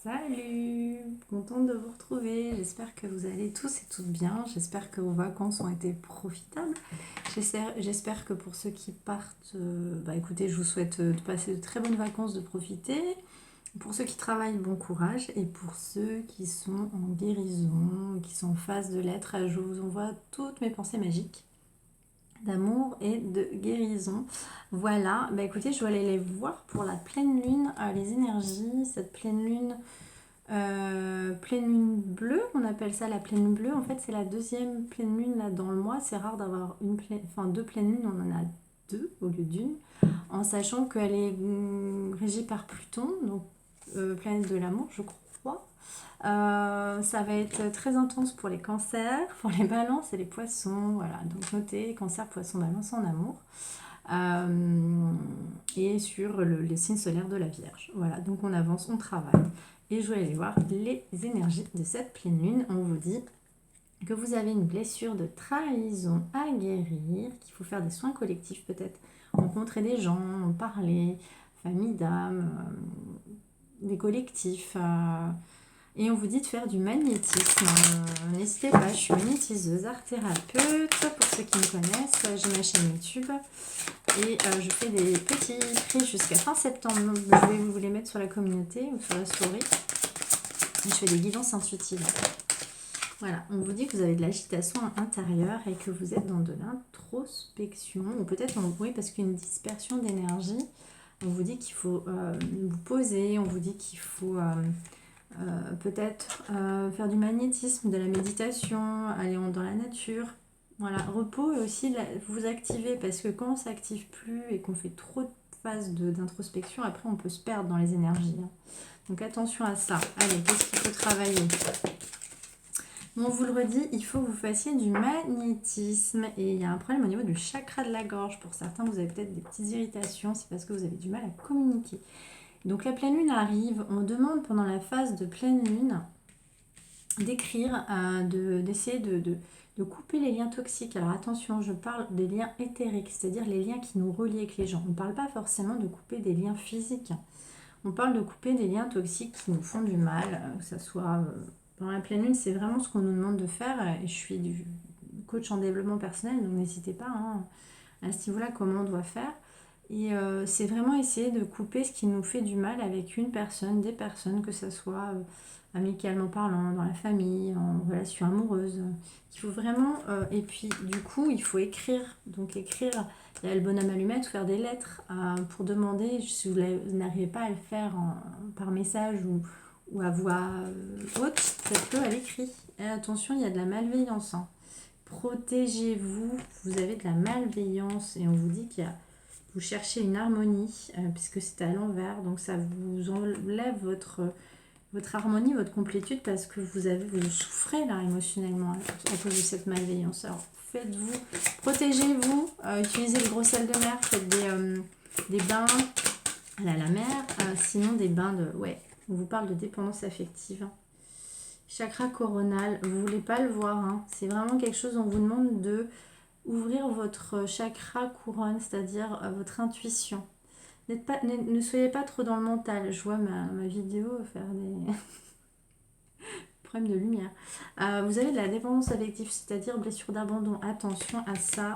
Salut, contente de vous retrouver. J'espère que vous allez tous et toutes bien. J'espère que vos vacances ont été profitables. J'espère que pour ceux qui partent, écoutez, je vous souhaite de passer de très bonnes vacances, de profiter. Pour ceux qui travaillent, bon courage. Et pour ceux qui sont en guérison, qui sont en phase de l'être, je vous envoie toutes mes pensées magiques d'amour et de guérison. Voilà, écoutez, je vais aller les voir pour la pleine lune, les énergies, cette pleine lune bleue, on appelle ça la pleine bleue. En fait, c'est la deuxième pleine lune là, dans le mois. C'est rare d'avoir deux pleines lunes, on en a deux au lieu d'une, en sachant qu'elle est régie par Pluton, donc planète de l'amour, je crois. Ça va être très intense pour les cancers, pour les balances et les poissons. Voilà, donc notez cancer, poisson, balance en amour. Et sur les signes solaires de la Vierge. Voilà, donc on avance, on travaille. Et je vais aller voir les énergies de cette pleine lune. On vous dit que vous avez une blessure de trahison à guérir, qu'il faut faire des soins collectifs peut-être, rencontrer des gens, parler, famille d'âme, des collectifs. Et on vous dit de faire du magnétisme. N'hésitez pas, je suis magnétiseuse, art thérapeute. Pour ceux qui me connaissent, j'ai ma chaîne YouTube. Et je fais des petits prix jusqu'à fin septembre. Je vais vous les mettre sur la communauté ou sur la story. Et je fais des guidances intuitives. Voilà, on vous dit que vous avez de l'agitation intérieure et que vous êtes dans de l'introspection. Ou peut-être, oui, parce qu'une dispersion d'énergie. On vous dit qu'il faut vous poser. On vous dit qu'il faut peut-être faire du magnétisme, de la méditation, aller dans la nature. Voilà, repos et aussi vous activer, parce que quand on s'active plus et qu'on fait trop de phases d'introspection, après on peut se perdre dans les énergies. Donc attention à ça. Allez, qu'est-ce qu'il faut travailler? Bon, on vous le redit, il faut que vous fassiez du magnétisme. Et il y a un problème au niveau du chakra de la gorge. Pour certains, vous avez peut-être des petites irritations, c'est parce que vous avez du mal à communiquer. Donc la pleine lune arrive, on demande pendant la phase de pleine lune d'écrire, d'essayer de couper les liens toxiques. Alors attention, je parle des liens éthériques, c'est-à-dire les liens qui nous relient avec les gens. On ne parle pas forcément de couper des liens physiques. On parle de couper des liens toxiques qui nous font du mal, que ce soit pendant la pleine lune, c'est vraiment ce qu'on nous demande de faire. Et je suis du coach en développement personnel, donc n'hésitez pas à ce niveau-là comment on doit faire. Et c'est vraiment essayer de couper ce qui nous fait du mal avec une personne, des personnes, que ce soit amicalement parlant, dans la famille, en relation amoureuse. Il faut vraiment... et puis du coup, il faut écrire. Donc écrire, il y a le bonhomme allumette, ou faire des lettres pour demander, si vous n'arrivez pas à le faire par message ou à voix haute, faites-le à l'écrit. Et attention, il y a de la malveillance. Protégez-vous, vous avez de la malveillance et on vous dit vous cherchez une harmonie puisque c'est à l'envers, donc ça vous enlève votre harmonie, votre complétude parce que vous souffrez là émotionnellement à cause de cette malveillance. Alors faites-vous, protégez-vous, utilisez le gros sel de mer, faites des bains à la mer, sinon des bains on vous parle de dépendance affective. Chakra coronal, vous ne voulez pas le voir, c'est vraiment quelque chose, on vous demande de ouvrir votre chakra couronne, c'est-à-dire votre intuition. Ne soyez pas trop dans le mental. Je vois ma vidéo faire des problèmes de lumière. Vous avez de la dépendance affective, c'est-à-dire blessure d'abandon. Attention à ça,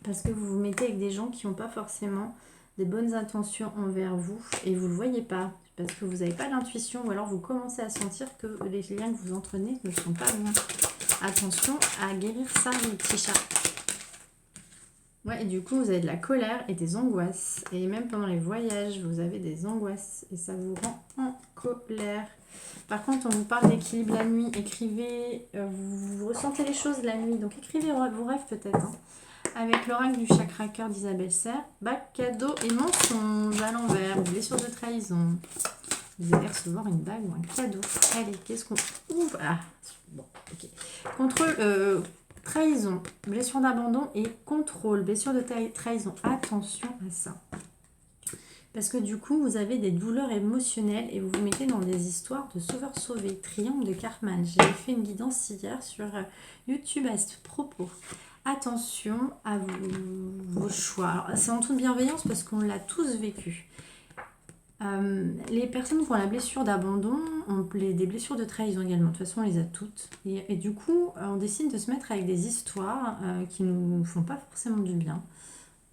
parce que vous vous mettez avec des gens qui n'ont pas forcément des bonnes intentions envers vous et vous ne le voyez pas, parce que vous n'avez pas l'intuition ou alors vous commencez à sentir que les liens que vous entretenez ne sont pas bien. Attention à guérir ça, les petits chats. Ouais, et du coup, vous avez de la colère et des angoisses. Et même pendant les voyages, vous avez des angoisses. Et ça vous rend en colère. Par contre, on vous parle d'équilibre la nuit. Écrivez, vous ressentez les choses la nuit. Donc écrivez vos rêves peut-être. Avec l'oracle du chakra cœur d'Isabelle Serre. Bague, cadeau et mensonge à l'envers. Blessure de trahison. Vous allez recevoir une bague ou un cadeau. Allez, qu'est-ce qu'on... Ouh, bon, ok. Contrôle... trahison, blessure d'abandon et contrôle, blessure de trahison. Attention à ça. Parce que du coup, vous avez des douleurs émotionnelles et vous vous mettez dans des histoires de sauveur-sauvé. Triangle de Karman. J'ai fait une guidance hier sur YouTube à ce propos. Attention à vos choix. C'est en toute bienveillance parce qu'on l'a tous vécu. Les personnes qui ont la blessure d'abandon ont des blessures de trahison également. De toute façon, on les a toutes. Et du coup, on décide de se mettre avec des histoires qui nous font pas forcément du bien.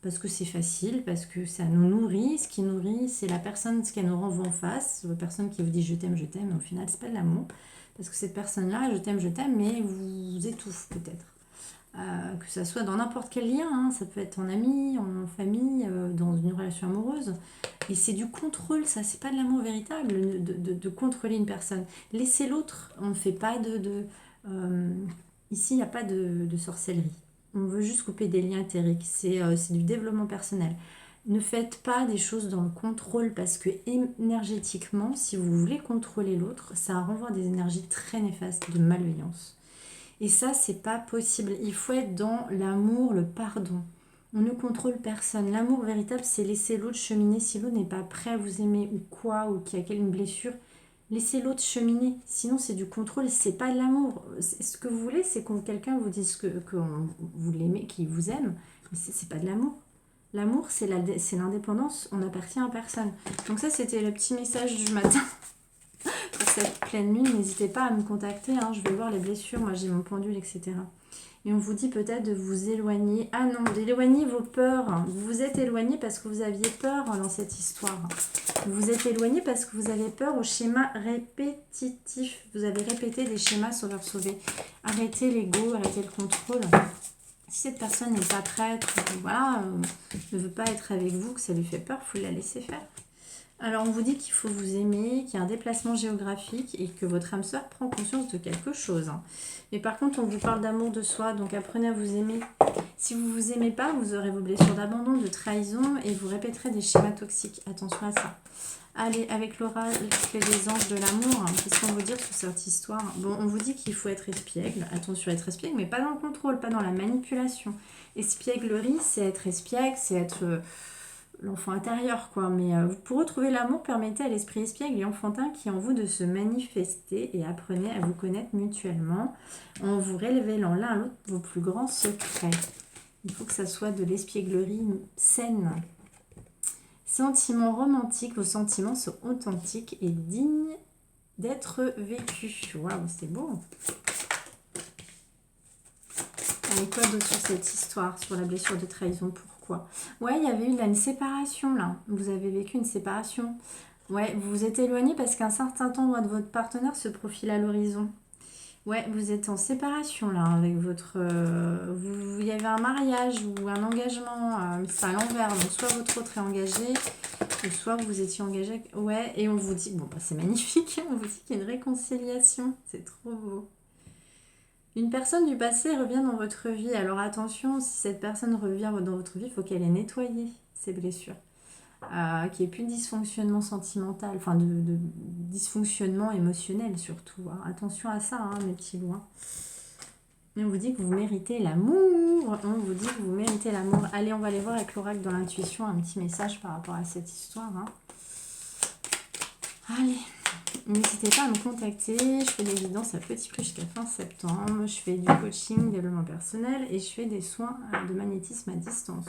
Parce que c'est facile, parce que ça nous nourrit. Ce qui nourrit, c'est la personne, ce qu'elle nous renvoie en face. La personne qui vous dit je t'aime, mais au final, c'est pas de l'amour. Parce que cette personne-là, je t'aime, mais vous étouffe peut-être. Que ça soit dans n'importe quel lien, hein, ça peut être en ami, en famille, dans une relation amoureuse. Et c'est du contrôle, ça, c'est pas de l'amour véritable de contrôler une personne. Laisser l'autre, on ne fait pas ici, il n'y a pas de sorcellerie. On veut juste couper des liens éthériques, c'est du développement personnel. Ne faites pas des choses dans le contrôle parce que énergétiquement, si vous voulez contrôler l'autre, ça renvoie des énergies très néfastes de malveillance. Et ça, c'est pas possible. Il faut être dans l'amour, le pardon. On ne contrôle personne. L'amour véritable, c'est laisser l'autre cheminer. Si l'autre n'est pas prêt à vous aimer ou quoi, ou qu'il y a une blessure, laissez l'autre cheminer. Sinon, c'est du contrôle. C'est pas de l'amour. Ce que vous voulez, c'est que quelqu'un vous dise que vous l'aimez, qu'il vous aime. Mais c'est pas de l'amour. L'amour, c'est l'indépendance. On n'appartient à personne. Donc ça, c'était le petit message du matin. Pour cette pleine lune, n'hésitez pas à me contacter, hein, je vais voir les blessures, moi j'ai mon pendule, etc. Et on vous dit peut-être de vous éloigner. Ah non, d'éloigner vos peurs. Vous vous êtes éloigné parce que vous aviez peur dans cette histoire. Vous vous êtes éloigné parce que vous avez peur au schéma répétitif. Vous avez répété des schémas sauveur sauver. Arrêtez l'ego, arrêtez le contrôle. Si cette personne n'est pas prête, voilà, ne veut pas être avec vous, que ça lui fait peur, il faut la laisser faire. Alors on vous dit qu'il faut vous aimer, qu'il y a un déplacement géographique et que votre âme sœur prend conscience de quelque chose. Mais par contre, on vous parle d'amour de soi, donc apprenez à vous aimer. Si vous ne vous aimez pas, vous aurez vos blessures d'abandon, de trahison et vous répéterez des schémas toxiques. Attention à ça. Allez, avec l'oracle des anges de l'amour, qu'est-ce qu'on veut dire sur cette histoire? Bon, on vous dit qu'il faut être espiègle. Attention à être espiègle, mais pas dans le contrôle, pas dans la manipulation. Espièglerie, c'est être espiègle, c'est être... l'enfant intérieur, quoi. Mais pour retrouver l'amour, permettez à l'esprit espiègle et enfantin qui est en vous de se manifester et apprenez à vous connaître mutuellement en vous révélant l'un à l'autre vos plus grands secrets. Il faut que ça soit de l'espièglerie saine. Sentiments romantiques, vos sentiments sont authentiques et dignes d'être vécus. Waouh, c'est beau. Allez, quoi d'autre sur cette histoire, sur la blessure de trahison? Pourquoi? Ouais, il y avait eu une séparation là. Vous avez vécu une séparation. Ouais, vous vous êtes éloigné parce qu'un certain temps de votre partenaire se profile à l'horizon. Ouais, vous êtes en séparation là avec votre... il y avait un mariage ou un engagement, c'est à l'envers. Donc soit votre autre est engagé, ou soit vous étiez engagé. Ouais, et on vous dit, bon bah c'est magnifique, on vous dit qu'il y a une réconciliation. C'est trop beau. Une personne du passé revient dans votre vie. Alors attention, si cette personne revient dans votre vie, il faut qu'elle ait nettoyé ses blessures. Qu'il n'y ait plus de dysfonctionnement sentimental, enfin de dysfonctionnement émotionnel surtout. Hein. Attention à ça, hein, mes petits loups. Et on vous dit que vous méritez l'amour. On vous dit que vous méritez l'amour. Allez, on va aller voir avec l'oracle dans l'intuition un petit message par rapport à cette histoire. Hein. Allez. N'hésitez pas à me contacter, je fais des guidances à petit prix jusqu'à fin septembre, je fais du coaching, développement personnel et je fais des soins de magnétisme à distance.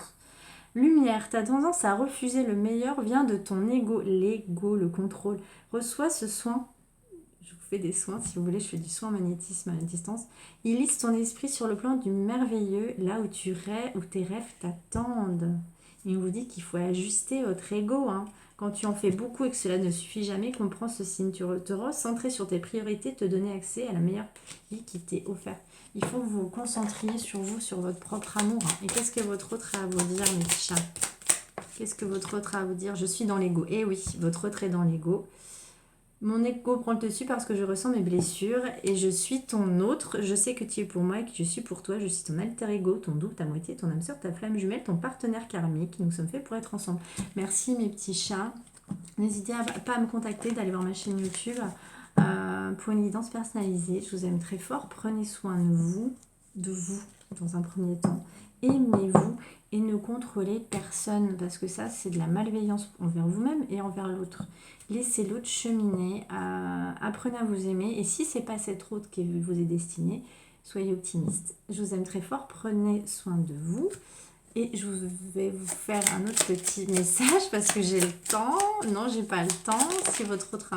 Lumière, ta tendance à refuser le meilleur vient de ton ego, l'ego, le contrôle. Reçois ce soin, je vous fais des soins si vous voulez, je fais du soin magnétisme à distance. Il lisse ton esprit sur le plan du merveilleux, là où tes rêves t'attendent. Et on vous dit qu'il faut ajuster votre ego, hein. Quand tu en fais beaucoup et que cela ne suffit jamais, comprends ce signe. Tu te recentrer sur tes priorités, te donner accès à la meilleure vie qui t'est offerte. Il faut que vous vous concentriez sur vous, sur votre propre amour. Et qu'est-ce que votre autre a à vous dire, mes petits chats? Qu'est-ce que votre autre a à vous dire? Je suis dans l'ego. Eh oui, votre autre est dans l'ego. Mon ego prend le dessus parce que je ressens mes blessures et je suis ton autre. Je sais que tu es pour moi et que je suis pour toi. Je suis ton alter ego, ton double, ta moitié, ton âme sœur, ta flamme jumelle, ton partenaire karmique. Nous sommes faits pour être ensemble. Merci mes petits chats. N'hésitez pas à me contacter, d'aller voir ma chaîne YouTube pour une guidance personnalisée. Je vous aime très fort. Prenez soin de vous dans un premier temps. Aimez-vous et ne contrôlez personne parce que ça, c'est de la malveillance envers vous-même et envers l'autre. Laissez l'autre cheminer, apprenez à vous aimer et si c'est pas cette route qui vous est destinée, soyez optimiste. Je vous aime très fort, prenez soin de vous Et je vais vous faire un autre petit message parce que j'ai le temps. Non, j'ai pas le temps. Si votre autre